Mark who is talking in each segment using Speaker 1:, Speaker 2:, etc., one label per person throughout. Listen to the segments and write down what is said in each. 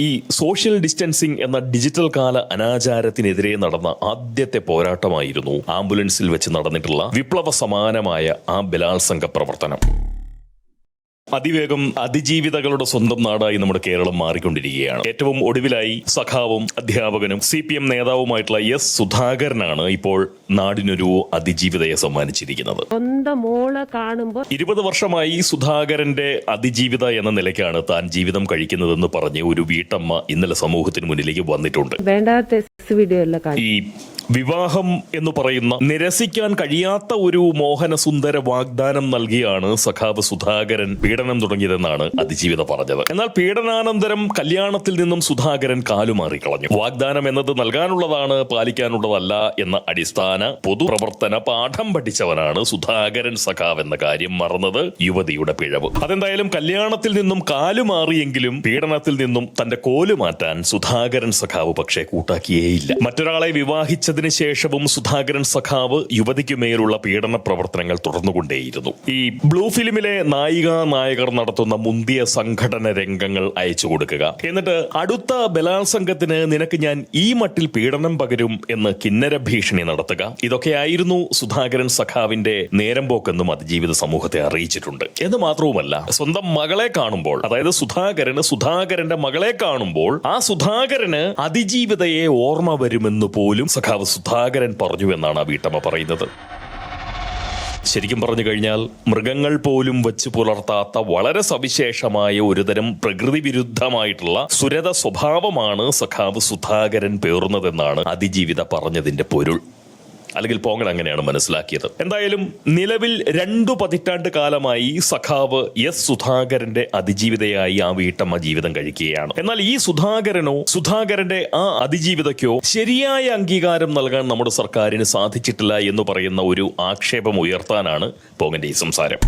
Speaker 1: ഈ social distancing എന്ന digital കാല അനാചാരത്തിനെതിരെ നടന്ന ആദ്യത്തെ പോരാട്ടമായിരുന്നു ആംബുലൻസിൽ വെച്ച് നടന്നിട്ടുള്ള വിപ്ലവ സമാനമായ ആ ബലാത്സംഗ പ്രവർത്തനം. അതിവേഗം അതിജീവിതകളുടെ സ്വന്തം നാടായി നമ്മുടെ കേരളം മാറിക്കൊണ്ടിരിക്കുകയാണ്. ഏറ്റവും ഒടുവിലായി സഖാവും അധ്യാപകനും CPM നേതാവുമായിട്ടുള്ള S. സുധാകരനാണ് ഇപ്പോൾ നാടിനൊരു അതിജീവിതയെ സമ്മാനിച്ചിരിക്കുന്നത്.
Speaker 2: 20
Speaker 1: വർഷമായി സുധാകരന്റെ അതിജീവിത എന്ന നിലയ്ക്കാണ് താൻ ജീവിതം കഴിക്കുന്നതെന്ന് പറഞ്ഞ് ഒരു വീട്ടമ്മ ഇന്നലെ സമൂഹത്തിന് മുന്നിലേക്ക് വന്നിട്ടുണ്ട്. ഈ വിവാഹം എന്ന് പറയുന്ന നിരസിക്കാൻ കഴിയാത്ത ഒരു മോഹനസുന്ദര വാഗ്ദാനം നൽകിയാണ് സഖാവ് സുധാകരൻ പീഡനം തുടങ്ങിയതെന്നാണ് അതിജീവിത പറഞ്ഞത്. എന്നാൽ പീഡനാനന്തരം കല്യാണത്തിൽ നിന്നും സുധാകരൻ കാലുമാറിക്കളഞ്ഞു. വാഗ്ദാനം എന്നത് നൽകാനുള്ളതാണ്, പാലിക്കാനുള്ളതല്ല എന്ന അടിസ്ഥാന പൊതുപ്രവർത്തന പാഠം പഠിച്ചവനാണ് സുധാകരൻ സഖാവ് എന്ന കാര്യം മറന്നത് യുവതിയുടെ പിഴവ്. അതെന്തായാലും കല്യാണത്തിൽ നിന്നും കാലുമാറിയെങ്കിലും പീഡനത്തിൽ നിന്നും തന്റെ കോല് മാറ്റാൻ സുധാകരൻ സഖാവ് പക്ഷേ കൂട്ടാക്കിയേയില്ല. മറ്റൊരാളെ വിവാഹിച്ചതിന് ശേഷവും സുധാകരൻ സഖാവ് യുവതിക്കുമേലുള്ള പീഡന പ്രവർത്തനങ്ങൾ തുടർന്നുകൊണ്ടേയിരുന്നു. ഈ ബ്ലൂ ഫിലിമിലെ നായികർ നടത്തുന്ന മുന്തിയ സംഘടന രംഗങ്ങൾ അയച്ചു കൊടുക്കുക, എന്നിട്ട് അടുത്ത ബലാത്സംഗത്തിന് നിനക്ക് ഞാൻ ഈ മട്ടിൽ പീഡനം പകരും എന്ന് കിന്നര ഭീഷണി നടത്തുക, ഇതൊക്കെയായിരുന്നു സുധാകരൻ സഖാവിന്റെ നേരം പോക്കെന്നും അതിജീവിത സമൂഹത്തെ അറിയിച്ചിട്ടുണ്ട്. എന്ന് മാത്രവുമല്ല, സ്വന്തം മകളെ കാണുമ്പോൾ, അതായത് സുധാകരന്റെ മകളെ കാണുമ്പോൾ ആ സുധാകരന് അതിജീവിതയെ ഓർമ്മ വരുമെന്ന് പോലും സഖാവ് സുധാകരൻ പറഞ്ഞു എന്നാണ് ആ വീട്ടമ്മ പറയുന്നത്. ശരിക്കും പറഞ്ഞു കഴിഞ്ഞാൽ മൃഗങ്ങൾ പോലും വെച്ച് പുലർത്താത്ത വളരെ സവിശേഷമായ ഒരുതരം പ്രകൃതി വിരുദ്ധമായിട്ടുള്ള സുരത സ്വഭാവമാണ് സഖാവ് സുധാകരൻ പേറുന്നതെന്നാണ് അതിജീവിത പറഞ്ഞതിന്റെ പൊരുൾ. അല്ലെങ്കിൽ പോങ്ങൻ അങ്ങനെയാണ് മനസ്സിലാക്കിയത്. എന്തായാലും നിലവിൽ 2 പതിറ്റാണ്ട് കാലമായി സഖാവ് S. സുധാകരന്റെ അതിജീവിതയായി ആ വീട്ടമ്മ ജീവിതം കഴിക്കുകയാണ്. എന്നാൽ ഈ സുധാകരന്റെ ആ അതിജീവിതയ്ക്കോ ശരിയായ അംഗീകാരം നൽകാൻ നമ്മുടെ സർക്കാരിന് സാധിച്ചിട്ടില്ല എന്ന് പറയുന്ന ഒരു ആക്ഷേപം ഉയർത്താനാണ് പോങ്ങന്റെ ഈ സംസാരം.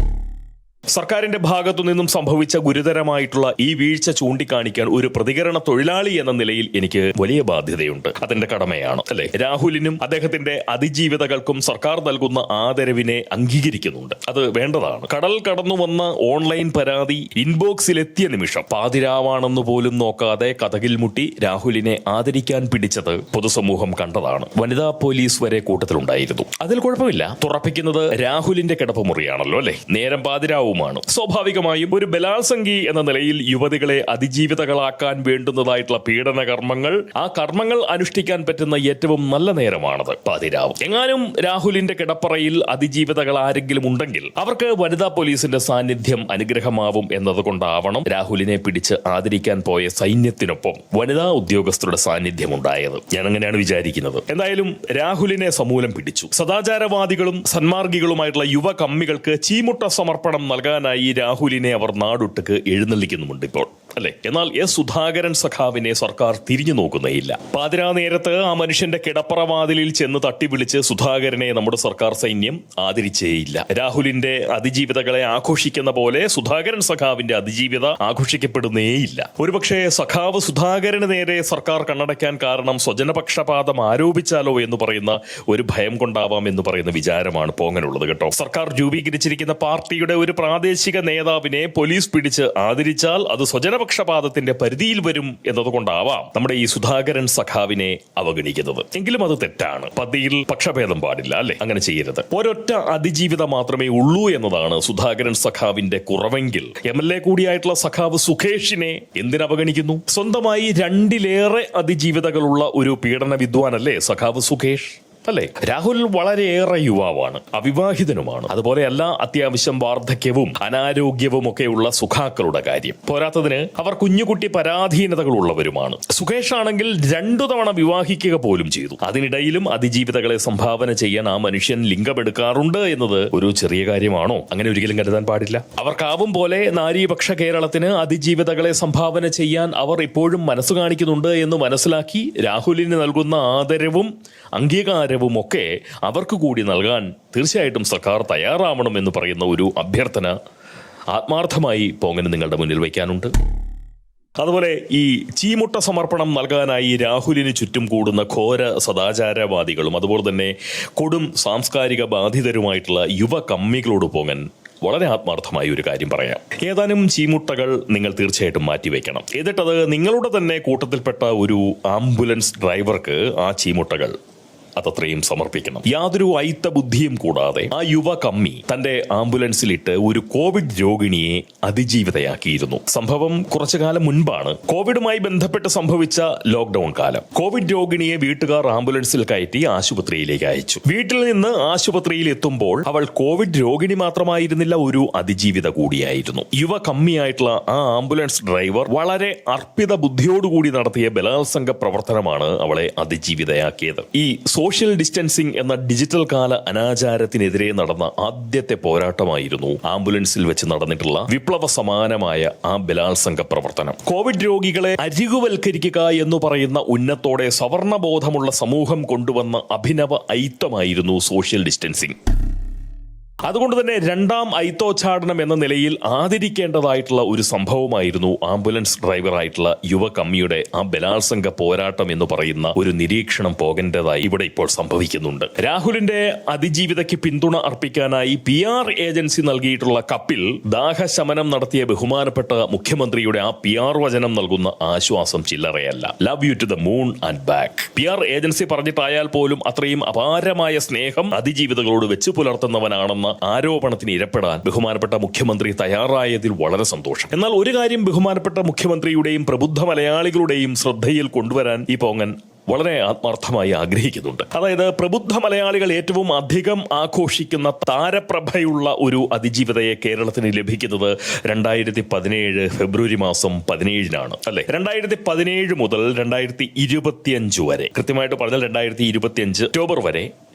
Speaker 1: സർക്കാരിന്റെ ഭാഗത്തു നിന്നും സംഭവിച്ച ഗുരുതരമായിട്ടുള്ള ഈ വീഴ്ച ചൂണ്ടിക്കാണിക്കാൻ ഒരു പ്രതികരണ തൊഴിലാളി എന്ന നിലയിൽ എനിക്ക് വലിയ ബാധ്യതയുണ്ട്. അതെന്റെ കടമയാണ്, അല്ലെ? രാഹുലിനും അദ്ദേഹത്തിന്റെ അതിജീവിതകൾക്കും സർക്കാർ നൽകുന്ന ആദരവിനെ അംഗീകരിക്കുന്നുണ്ട്. അത് വേണ്ടതാണ്. കടൽ കടന്നു വന്ന ഓൺലൈൻ പരാതി ഇൻബോക്സിലെത്തിയ നിമിഷം പാതിരാവാണെന്ന് പോലും നോക്കാതെ കതകിൽ മുട്ടി രാഹുലിനെ ആദരിക്കാൻ പിടിച്ചത് പൊതുസമൂഹം കണ്ടതാണ്. വനിതാ പോലീസ് വരെ കൂട്ടത്തിലുണ്ടായിരുന്നു. അതിൽ കുഴപ്പമില്ല. തുറപ്പിക്കുന്നത് രാഹുലിന്റെ കിടപ്പുമുറിയാണല്ലോ, അല്ലെ? നേരം പാതിരാവും. സ്വാഭാവികമായും ഒരു ബലാത്സംഗി എന്ന നിലയിൽ യുവതികളെ അതിജീവിതകളാക്കാൻ വേണ്ടുന്നതായിട്ടുള്ള പീഡന കർമ്മങ്ങൾ, ആ കർമ്മങ്ങൾ അനുഷ്ഠിക്കാൻ പറ്റുന്ന ഏറ്റവും നല്ല നേരമാണത്, പാതിരാവ്. എങ്ങാനും രാഹുലിന്റെ കിടപ്പറയിൽ അതിജീവിതകൾ ആരെങ്കിലും ഉണ്ടെങ്കിൽ അവർക്ക് വനിതാ പോലീസിന്റെ സാന്നിധ്യം അനുഗ്രഹമാവും എന്നതുകൊണ്ടാവണം രാഹുലിനെ പിടിച്ച് ആദരിക്കാൻ പോയ സൈന്യത്തിനൊപ്പം വനിതാ ഉദ്യോഗസ്ഥരുടെ സാന്നിധ്യം ഉണ്ടായത്. ഞാൻ അങ്ങനെയാണ് വിചാരിക്കുന്നത്. എന്തായാലും രാഹുലിനെ സമൂലം പിടിച്ചു. സദാചാരവാദികളും സന്മാർഗികളുമായിട്ടുള്ള യുവ കമ്മികൾക്ക് ചീമുട്ട സമർപ്പണം നൽകാനായി രാഹുലിനെ അവർ നാടൊട്ടുക്ക് എഴുന്നള്ളിക്കുന്നുമുണ്ട് ഇപ്പോൾ, അല്ലെ? എന്നാൽ S. സുധാകരൻ സഖാവിനെ സർക്കാർ തിരിഞ്ഞു നോക്കുന്നേയില്ല. പാതിരാ നേരത്ത് ആ മനുഷ്യന്റെ കിടപ്പറവാതിലിൽ ചെന്ന് തട്ടി വിളിച്ച് സുധാകരനെ നമ്മുടെ സർക്കാർ സൈന്യം ആദരിച്ചേയില്ല. രാഹുലിന്റെ അതിജീവിതകളെ ആഘോഷിക്കുന്ന പോലെ സുധാകരൻ സഖാവിന്റെ അതിജീവിത ആഘോഷിക്കപ്പെടുന്നേയില്ല. ഒരുപക്ഷെ സഖാവ് സുധാകരന് നേരെ സർക്കാർ കണ്ണടയ്ക്കാൻ കാരണം സ്വജനപക്ഷപാതം ആരോപിച്ചാലോ എന്ന് പറയുന്ന ഒരു ഭയം കൊണ്ടാവാം എന്ന് പറയുന്ന വിചാരമാണ് പോങ്ങനുള്ളത് കേട്ടോ. സർക്കാർ രൂപീകരിച്ചിരിക്കുന്ന പാർട്ടിയുടെ ഒരു പ്രാദേശിക നേതാവിനെ പോലീസ് പിടിച്ച് ആദരിച്ചാൽ അത് സ്വജനപക്ഷപാതത്തിന്റെ പരിധിയിൽ വരും എന്നതുകൊണ്ടാവാം നമ്മുടെ ഈ സുധാകരൻ സഖാവിനെ അവഗണിക്കുന്നത്. എങ്കിലും അത് തെറ്റാണ്. പതിയിൽ പക്ഷഭേദം പാടില്ല, അല്ലെ? അങ്ങനെ ചെയ്യരുത്. ഒരൊറ്റ അതിജീവിത മാത്രമേ ഉള്ളൂ എന്നതാണ് സുധാകരൻ സഖാവിന്റെ കുറവെങ്കിൽ MLA കൂടിയായിട്ടുള്ള സഖാവ് സുഖേഷിനെ എന്തിനവഗണിക്കുന്നു? സ്വന്തമായി 2ലേറെ അതിജീവിതകളുള്ള ഒരു പീഡന വിദ്വാനല്ലേ സഖാവ് സുഖേഷ്, അല്ലെ? രാഹുൽ വളരെയേറെ യുവാവാണ്, അവിവാഹിതനുമാണ്. അതുപോലെയല്ല അത്യാവശ്യം വാർദ്ധക്യവും അനാരോഗ്യവും ഒക്കെയുള്ള സുഖാക്കളുടെ കാര്യം. പോരാത്തതിന് അവർ കുഞ്ഞുകുട്ടി പരാധീനതകളുള്ളവരുമാണ്. സുഖേഷ് ആണെങ്കിൽ 2 തവണ വിവാഹിക്കുക പോലും ചെയ്തു. അതിനിടയിലും അതിജീവിതകളെ സംഭാവന ചെയ്യാൻ ആ മനുഷ്യൻ ലിംഗമെടുക്കാറുണ്ട് എന്നത് ഒരു ചെറിയ കാര്യമാണോ? അങ്ങനെ ഒരിക്കലും കരുതാൻ പാടില്ല. അവർക്കാവും പോലെ നാരീപക്ഷ കേരളത്തിന് അതിജീവിതകളെ സംഭാവന ചെയ്യാൻ അവർ ഇപ്പോഴും മനസ്സ് കാണിക്കുന്നുണ്ട് എന്ന് മനസ്സിലാക്കി രാഹുലിന് നൽകുന്ന ആദരവും അംഗീകാരവും ഒക്കെ അവർക്ക് കൂടി നൽകാൻ തീർച്ചയായിട്ടും സർക്കാർ തയ്യാറാവണം എന്ന് പറയുന്ന ഒരു അഭ്യർത്ഥന ആത്മാർത്ഥമായി പോങ്ങന് നിങ്ങളുടെ മുന്നിൽ വയ്ക്കാനുണ്ട്. അതുപോലെ ഈ ചീമുട്ട സമർപ്പണം നൽകാനായി രാഹുലിന് ചുറ്റും കൂടുന്ന ഘോര സദാചാരവാദികളും അതുപോലെ തന്നെ കൊടും സാംസ്കാരിക ബാധിതരുമായിട്ടുള്ള യുവ കമ്മികളോട് പോങ്ങൻ വളരെ ആത്മാർത്ഥമായ ഒരു കാര്യം പറയാം. ഏതാനും ചീമുട്ടകൾ നിങ്ങൾ തീർച്ചയായിട്ടും മാറ്റിവെക്കണം. എന്നിട്ടത് നിങ്ങളുടെ തന്നെ കൂട്ടത്തിൽപ്പെട്ട ഒരു ആംബുലൻസ് ഡ്രൈവർക്ക് ആ ചീമുട്ടകൾ അതത്രയും സമർപ്പിക്കണം. യാതൊരു അയിത്ത ബുദ്ധിയും കൂടാതെ ആ യുവ കമ്മി തന്റെ ആംബുലൻസിലിട്ട് ഒരു കോവിഡ് രോഗിണിയെ അതിജീവിതയാക്കിയിരുന്നു. സംഭവം കുറച്ചു കാലം മുൻപാണ്. കോവിഡുമായി ബന്ധപ്പെട്ട് സംഭവിച്ച ലോക്ക്ഡൌൺ കാലം. കോവിഡ് രോഗിണിയെ വീട്ടുകാർ ആംബുലൻസിൽ കയറ്റി ആശുപത്രിയിലേക്ക് അയച്ചു. വീട്ടിൽ നിന്ന് ആശുപത്രിയിൽ എത്തുമ്പോൾ അവൾ കോവിഡ് രോഗിണി മാത്രമായിരുന്നില്ല, ഒരു അതിജീവിത കൂടിയായിരുന്നു. യുവ കമ്മിയായിട്ടുള്ള ആ ആംബുലൻസ് ഡ്രൈവർ വളരെ അർപ്പിത ബുദ്ധിയോടുകൂടി നടത്തിയ ബലാത്സംഗ പ്രവർത്തനമാണ് അവളെ അതിജീവിതയാക്കിയത്. ഈ സോഷ്യൽ ഡിസ്റ്റൻസിംഗ് എന്ന ഡിജിറ്റൽ കാല അനാചാരത്തിനെതിരെ നടന്ന ആദ്യത്തെ പോരാട്ടമായിരുന്നു ആംബുലൻസിൽ വെച്ച് നടന്നിട്ടുള്ള വിപ്ലവ സമാനമായ ആ ബലാത്സംഗ പ്രവർത്തനം. കോവിഡ് രോഗികളെ അരികുവൽക്കരിക്കുക എന്ന് പറയുന്ന ഉന്നത്തോടെ സവർണബോധമുള്ള സമൂഹം കൊണ്ടുവന്ന അഭിനവ ഐത്തമായിരുന്നു സോഷ്യൽ ഡിസ്റ്റൻസിംഗ്. അതുകൊണ്ട് തന്നെ രണ്ടാം ഐത്തോച്ചാടനം എന്ന നിലയിൽ ആദരിക്കേണ്ടതായിട്ടുള്ള ഒരു സംഭവമായിരുന്നു ആംബുലൻസ് ഡ്രൈവറായിട്ടുള്ള യുവ കമ്മിയുടെ ആ ബലാത്സംഗ പോരാട്ടം എന്ന് പറയുന്ന ഒരു നിരീക്ഷണം പോകേണ്ടതായി ഇവിടെ ഇപ്പോൾ സംഭവിക്കുന്നുണ്ട്. രാഹുലിന്റെ അതിജീവിതയ്ക്ക് പിന്തുണ അർപ്പിക്കാനായി PR ഏജൻസി നൽകിയിട്ടുള്ള കപ്പിൽ ദാഹശമനം നടത്തിയ ബഹുമാനപ്പെട്ട മുഖ്യമന്ത്രിയുടെ ആ PR വചനം നൽകുന്ന ആശ്വാസം ചില്ലറയല്ല. Love you to the moon and back. PR agency പറഞ്ഞിട്ടായാൽ പോലും അത്രയും അപാരമായ സ്നേഹം അതിജീവിതകളോട് വെച്ച് പുലർത്തുന്നവനാണെന്ന് ആരോപണത്തിന് ഇരപ്പെടാൻ ബഹുമാനപ്പെട്ട മുഖ്യമന്ത്രി തയ്യാറായതിൽ വളരെ സന്തോഷം. എന്നാൽ ഒരു കാര്യം ബഹുമാനപ്പെട്ട മുഖ്യമന്ത്രിയുടെയും പ്രബുദ്ധ മലയാളികളുടെയും ശ്രദ്ധയിൽ കൊണ്ടുവരാൻ ഈ പോങ്ങൻ വളരെ ആത്മാർത്ഥമായി ആഗ്രഹിക്കുന്നുണ്ട്. അതായത് പ്രബുദ്ധ മലയാളികൾ ഏറ്റവും അധികം ആഘോഷിക്കുന്ന താരപ്രഭയുള്ള ഒരു അതിജീവിതയെ കേരളത്തിന് ലഭിക്കുന്നത് 2017 ഫെബ്രുവരി മാസം 17 അല്ലെ? 2017 മുതൽ 2025 വരെ, കൃത്യമായിട്ട് പറഞ്ഞാൽ 2025 ഒക്ടോബർ വരെ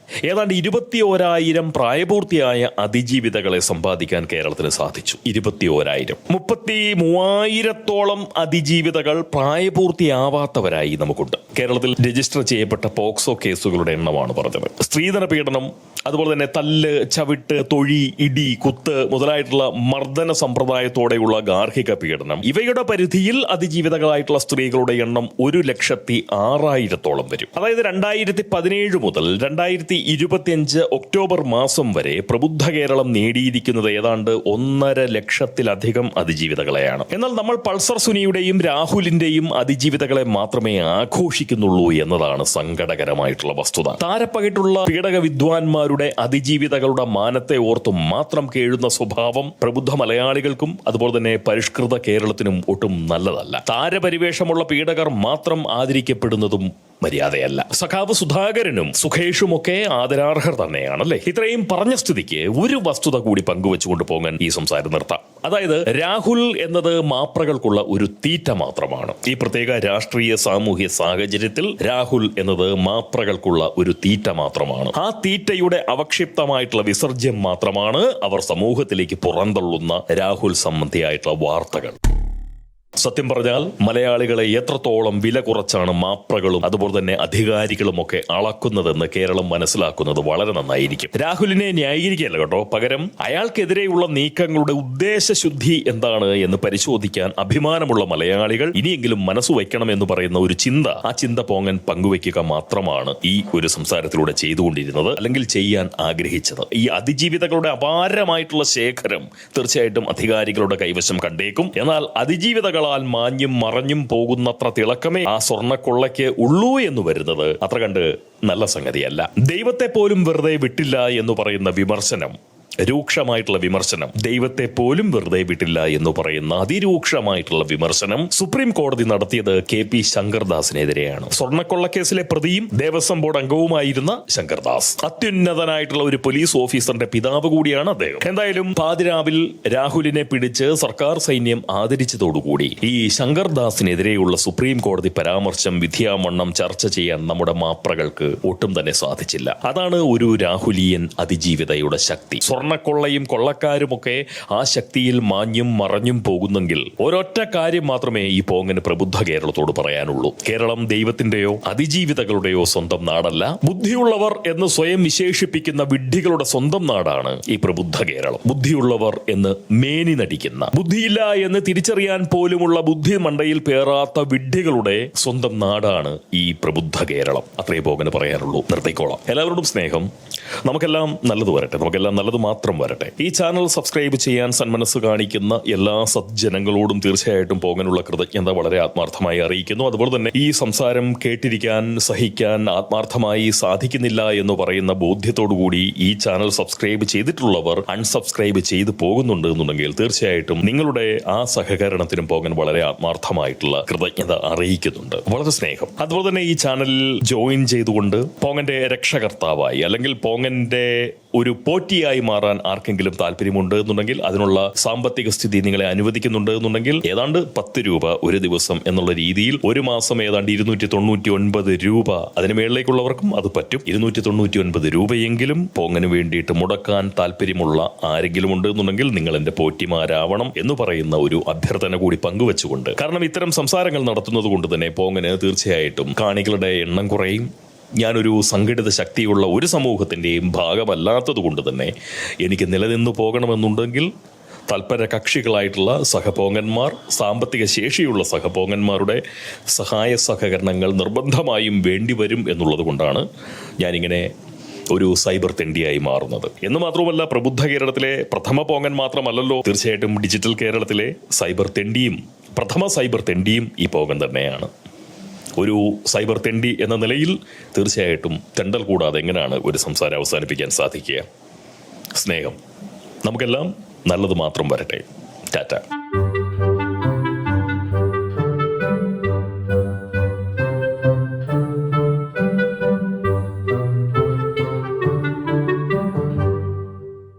Speaker 1: ഏതാണ്ട് 21,000 പ്രായപൂർത്തിയായ അതിജീവിതകളെ സമ്പാദിക്കാൻ കേരളത്തിന് സാധിച്ചു. 21,000. 33,000-ഓളം അതിജീവിതകൾ പ്രായപൂർത്തിയാവാത്തവരായി നമുക്കുണ്ട്. കേരളത്തിൽ രജിസ്റ്റർ ചെയ്യപ്പെട്ട പോക്സോ കേസുകളുടെ എണ്ണമാണ് പറഞ്ഞത്. സ്ത്രീധന പീഡനം, അതുപോലെ തന്നെ തല്ല്, ചവിട്ട്, തൊഴി, ഇടി, കുത്ത് മുതലായിട്ടുള്ള മർദ്ദന സമ്പ്രദായത്തോടെയുള്ള ഗാർഹിക പീഡനം, ഇവയുടെ പരിധിയിൽ അതിജീവിതകളായിട്ടുള്ള സ്ത്രീകളുടെ എണ്ണം 1,06,000-ഓളം വരും. അതായത് 2017 മുതൽ 2025 ഒക്ടോബർ മാസം വരെ പ്രബുദ്ധ കേരളം നേടിയിരിക്കുന്നത് ഏതാണ്ട് 1.5 ലക്ഷത്തിലധികം അതിജീവിതകളെയാണ്. എന്നാൽ നമ്മൾ പൾസർ സുനിയുടെയും രാഹുലിന്റെയും അതിജീവിതകളെ മാത്രമേ ആഘോഷിക്കുന്നുള്ളൂ എന്നതാണ് സങ്കടകരമായിട്ടുള്ള വസ്തുത. താരപ്പകിട്ടുള്ള പീഡക വിദ്വാൻമാരുടെ അതിജീവിതകളുടെ മാനത്തെ ഓർത്തും മാത്രം കേഴുന്ന സ്വഭാവം പ്രബുദ്ധ മലയാളികൾക്കും അതുപോലെ തന്നെ പരിഷ്കൃത കേരളത്തിനും ഒട്ടും നല്ലതല്ല. താരപരിവേഷമുള്ള പീഡകർ മാത്രം ആദരിക്കപ്പെടുന്നതും മര്യാദയല്ല. സഖാവ് സുധാകരനും സുഖേഷുമൊക്കെ ആദരാർഹർ തന്നെയാണല്ലേ? ഇത്രയും പറഞ്ഞ സ്ഥിതിക്ക് ഒരു വസ്തുത കൂടി പങ്കുവെച്ചുകൊണ്ട് പോകാൻ ഈ സംസാരം നിർത്താം. അതായത് രാഹുൽ എന്നത് മാപ്രകൾക്കുള്ള ഒരു തീറ്റ മാത്രമാണ്. ഈ പ്രത്യേക രാഷ്ട്രീയ സാമൂഹ്യ സാഹചര്യത്തിൽ രാഹുൽ എന്നത് മാപ്രകൾക്കുള്ള ഒരു തീറ്റ മാത്രമാണ്. ആ തീറ്റയുടെ അവക്ഷിപ്തമായിട്ടുള്ള വിസർജ്യം മാത്രമാണ് അവർ സമൂഹത്തിലേക്ക് പുറന്തള്ളുന്ന രാഹുൽ സംബന്ധിയായിട്ടുള്ള വാർത്തകൾ. സത്യം പറഞ്ഞാൽ മലയാളികളെ എത്രത്തോളം വില കുറച്ചാണ് മാപ്രകളും അതുപോലെ തന്നെ അധികാരികളുമൊക്കെ അളക്കുന്നതെന്ന് കേരളം മനസ്സിലാക്കുന്നത് വളരെ നന്നായിരിക്കും. രാഹുലിനെ ന്യായീകരിക്കുകയല്ല കേട്ടോ, പകരം അയാൾക്കെതിരെയുള്ള നീക്കങ്ങളുടെ ഉദ്ദേശശുദ്ധി എന്താണ് എന്ന് പരിശോധിക്കാൻ അഭിമാനമുള്ള മലയാളികൾ ഇനിയെങ്കിലും മനസ്സു വയ്ക്കണമെന്ന് പറയുന്ന ഒരു ചിന്ത, ആ ചിന്ത പോങ്ങൻ പങ്കുവയ്ക്കുക മാത്രമാണ് ഈ ഒരു സംസാരത്തിലൂടെ ചെയ്തുകൊണ്ടിരുന്നത്, അല്ലെങ്കിൽ ചെയ്യാൻ ആഗ്രഹിച്ചത്. ഈ അതിജീവിതകളുടെ അപാരമായിട്ടുള്ള ശേഖരം തീർച്ചയായിട്ടും അധികാരികളുടെ കൈവശം കണ്ടേക്കും. എന്നാൽ അതിജീവിതകൾ മാഞ്ഞും മറഞ്ഞും പോകുന്നത്ര തിളക്കമേ ആ സ്വർണ്ണക്കൊള്ളയ്ക്ക് ഉള്ളൂ എന്ന് വരുന്നത് അത്ര കണ്ട് നല്ല സംഗതിയല്ല. ദൈവത്തെ പോലും വെറുതെ വിട്ടില്ല എന്ന് പറയുന്ന വിമർശനം, രൂക്ഷമായിട്ടുള്ള വിമർശനം, ദൈവത്തെ പോലും വെറുതെ വിട്ടില്ല എന്ന് പറയുന്ന അതിരൂക്ഷമായിട്ടുള്ള വിമർശനം സുപ്രീം കോടതി നടത്തിയത് KP ശങ്കർദാസിനെതിരെയാണ്. സ്വർണ്ണക്കൊള്ളക്കേസിലെ പ്രതിയും ദേവസ്വം ബോർഡ് അംഗവുമായിരുന്ന ശങ്കർദാസ് അത്യുന്നതനായിട്ടുള്ള ഒരു പോലീസ് ഓഫീസറിന്റെ പിതാവ് കൂടിയാണ് അദ്ദേഹം. എന്തായാലും പാതിരാവിൽ രാഹുലിനെ പിടിച്ച് സർക്കാർ സൈന്യം ആദരിച്ചതോടുകൂടി ഈ ശങ്കർദാസിനെതിരെയുള്ള സുപ്രീം കോടതി പരാമർശം വിധിയാമണ്ണം ചർച്ച ചെയ്യാൻ നമ്മുടെ മാപ്രകൾക്ക് ഒട്ടും തന്നെ സാധിച്ചില്ല. അതാണ് ഒരു രാഹുലിയൻ അതിജീവിതയുടെ ശക്തി. സ്വർണ്ണക്കൊള്ളയും കൊള്ളക്കാരുമൊക്കെ ആ ശക്തിയിൽ മാഞ്ഞും മറഞ്ഞും പോകുന്നെങ്കിൽ ഒരൊറ്റ കാര്യം മാത്രമേ ഈ പോങ്ങന് പ്രബുദ്ധ കേരളത്തോട് പറയാനുള്ളൂ. കേരളം ദൈവത്തിന്റെയോ അതിജീവിതകളുടെയോ സ്വന്തം നാടല്ല, ബുദ്ധിയുള്ളവർ എന്ന് സ്വയം വിശേഷിപ്പിക്കുന്ന വിഡ്ഢികളുടെ സ്വന്തം നാടാണ് ഈ പ്രബുദ്ധ കേരളം. ബുദ്ധിയുള്ളവർ എന്ന് മേനി നടിക്കുന്ന, ബുദ്ധിയില്ല എന്ന് തിരിച്ചറിയാൻ പോലുമുള്ള ബുദ്ധി മണ്ടയിൽ പേറാത്ത വിഡ്ഢികളുടെ സ്വന്തം നാടാണ് ഈ പ്രബുദ്ധ കേരളം. അത്രേ പോകന് പറയാനുള്ളൂ. നിർത്തിക്കോളാം. എല്ലാവരോടും സ്നേഹം. നമുക്കെല്ലാം നല്ലത് വരട്ടെ. നമുക്കെല്ലാം നല്ലത് മാത്രം മാത്രം വരട്ടെ. ഈ ചാനൽ സബ്സ്ക്രൈബ് ചെയ്യാൻ സന്മനസ് കാണിക്കുന്ന എല്ലാ സജ്ജനങ്ങളോടും തീർച്ചയായിട്ടും പോകാനുള്ള കൃതജ്ഞത വളരെ ആത്മാർത്ഥമായി അറിയിക്കുന്നു. അതുപോലെ തന്നെ ഈ സംസാരം കേട്ടിരിക്കാൻ സഹിക്കാൻ ആത്മാർത്ഥമായി സാധിക്കുന്നില്ല എന്ന് പറയുന്ന ബോധ്യത്തോടുകൂടി ഈ ചാനൽ സബ്സ്ക്രൈബ് ചെയ്തിട്ടുള്ളവർ അൺസബ്സ്ക്രൈബ് ചെയ്ത് പോകുന്നുണ്ട് എന്നുണ്ടെങ്കിൽ തീർച്ചയായിട്ടും നിങ്ങളുടെ ആ സഹകരണത്തിനും പോകാൻ വളരെ ആത്മാർത്ഥമായിട്ടുള്ള കൃതജ്ഞത അറിയിക്കുന്നുണ്ട്. വളരെ സ്നേഹം. അതുപോലെ തന്നെ ഈ ചാനലിൽ ജോയിൻ ചെയ്തുകൊണ്ട് പോങ്ങന്റെ രക്ഷകർത്താവായി അല്ലെങ്കിൽ പോങ്ങന്റെ ഒരു പോറ്റിയായി മാറാൻ ആർക്കെങ്കിലും താല്പര്യമുണ്ട് എന്നുണ്ടെങ്കിൽ, അതിനുള്ള സാമ്പത്തിക സ്ഥിതി നിങ്ങളെ അനുവദിക്കുന്നുണ്ട് എന്നുണ്ടെങ്കിൽ, ഏതാണ്ട് 10 രൂപ ഒരു ദിവസം എന്നുള്ള രീതിയിൽ ഒരു മാസം ഏതാണ്ട് 299 രൂപ, അതിന് മേളിലേക്കുള്ളവർക്കും അത് പറ്റും. 299 രൂപയെങ്കിലും പോങ്ങന് വേണ്ടിയിട്ട് മുടക്കാൻ താല്പര്യമുള്ള ആരെങ്കിലും ഉണ്ട് എന്നുണ്ടെങ്കിൽ നിങ്ങൾ എന്റെ പോറ്റിമാരാവണം എന്ന് പറയുന്ന ഒരു അഭ്യർത്ഥന കൂടി പങ്കുവെച്ചുകൊണ്ട്, കാരണം ഇത്തരം സംസാരങ്ങൾ നടത്തുന്നത് കൊണ്ട് തന്നെ പോങ്ങന് തീർച്ചയായിട്ടും കാണികളുടെ എണ്ണം കുറയും. ഞാനൊരു സംഘടിത ശക്തിയുള്ള ഒരു സമൂഹത്തിൻ്റെയും ഭാഗമല്ലാത്തത് കൊണ്ട് തന്നെ എനിക്ക് നിലനിന്നു പോകണമെന്നുണ്ടെങ്കിൽ തൽപര കക്ഷികളായിട്ടുള്ള സഹപോങ്ങന്മാർ, സാമ്പത്തിക ശേഷിയുള്ള സഹപോങ്ങന്മാരുടെ സഹായ സഹകരണങ്ങൾ നിർബന്ധമായും വേണ്ടിവരും എന്നുള്ളത് കൊണ്ടാണ് ഞാനിങ്ങനെ ഒരു സൈബർ തെണ്ടിയായി മാറുന്നത്. എന്ന് മാത്രമല്ല, പ്രബുദ്ധ കേരളത്തിലെ പ്രഥമ പോങ്ങൻ മാത്രമല്ലല്ലോ, തീർച്ചയായിട്ടും ഡിജിറ്റൽ കേരളത്തിലെ സൈബർ തെണ്ടിയും പ്രഥമ സൈബർ തെണ്ടിയും ഈ പോങ്ങൻ തന്നെയാണ്. ഒരു സൈബർ തെണ്ടി എന്ന നിലയിൽ തീർച്ചയായിട്ടും തെണ്ടൽ കൂടാതെ എങ്ങനെയാണ് ഒരു സംസാരം അവസാനിപ്പിക്കാൻ സാധിക്കുക? സ്നേഹം. നമുക്കെല്ലാം നല്ലത് മാത്രം വരട്ടെ. ടാറ്റ.